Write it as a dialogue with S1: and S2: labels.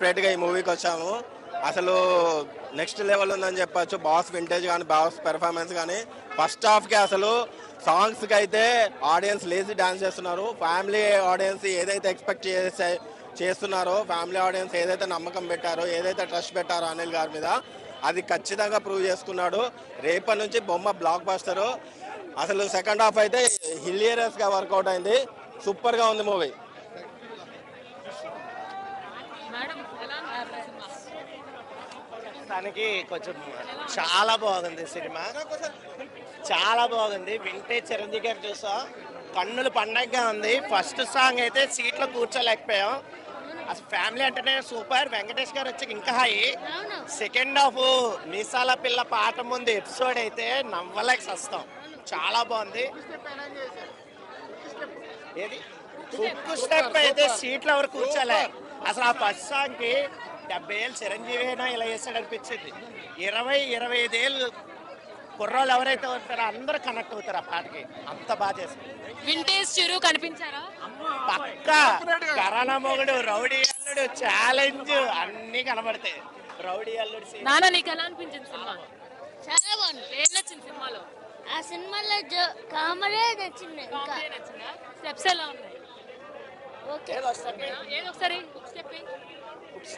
S1: సెపరేట్గా ఈ మూవీకి వచ్చాము. అసలు నెక్స్ట్ లెవెల్ ఉందని చెప్పొచ్చు. బాస్ వింటేజ్ కానీ, బాస్ పెర్ఫార్మెన్స్ కానీ, ఫస్ట్ హాఫ్కి అసలు సాంగ్స్కి అయితే ఆడియన్స్ లేజీ డాన్స్ చేస్తున్నారు. ఫ్యామిలీ ఆడియన్స్ ఏదైతే ఎక్స్పెక్ట్ చేస్తున్నారో, ఫ్యామిలీ ఆడియన్స్ ఏదైతే నమ్మకం పెట్టారో, ఏదైతే ట్రస్ట్ పెట్టారో అనిల్ గారి మీద, అది ఖచ్చితంగా ప్రూవ్ చేసుకున్నాడు. రేపటి నుంచి బొమ్మ బ్లాక్ బస్టరు. అసలు సెకండ్ హాఫ్ అయితే హిలియరస్గా వర్కౌట్ అయింది. సూపర్గా ఉంది మూవీ.
S2: దానికి కొంచెం చాలా బాగుంది సినిమా, చాలా బాగుంది. వింటేజ్ చిరంజీవి గారు చూసా, కన్నులు పండగగా ఉంది. ఫస్ట్ సాంగ్ అయితే సీట్లో కూర్చోలేకపోయాం. అసలు ఫ్యామిలీ అంటేనే సూపర్. వెంకటేష్ గారు వచ్చి ఇంకా హై. సెకండ్ హాఫ్ మీసాల పిల్ల పాట ముందు ఎపిసోడ్ అయితే నవ్వలేక వస్తాం. చాలా బాగుంది. ఏది ఉక్కు స్టెప్ అయితే సీట్లో ఎవరు కూర్చోలే. అసలు ఆ ఫస్ట్ సాంగ్ కి 70 ఏళ్ళు చిరంజీవి అయినా ఇలా చేస్తాడు అనిపించింది. 20-25 ఏళ్ళు కుర్రాళ్ళు ఎవరైతే ఉంటారో అందరూ కనెక్ట్ అవుతారు ఆ పాటకి. అంత బాగా చేస్తారు.
S3: వింటేజ్ చిరు కనిపించారా?
S2: పక్కా కరోనా మొగుడు, రౌడీ అల్లుడు, ఛాలెంజ్ అన్ని కనబడతాయి. రౌడీ అల్లుడు
S3: నాన్న నీకు ఎలా అనిపించింది సినిమా?
S4: చాలా బాగుంది.
S3: ఏం నచ్చింది సినిమాలో?
S4: ఆ సినిమాలో కామెడీ నచ్చింది. ఇంకా
S3: నచ్చిందా? స్టెప్స్ ఎలా ఉన్నాయి?
S4: ఓకే.
S3: ఏదో ఒకసారి స్టెప్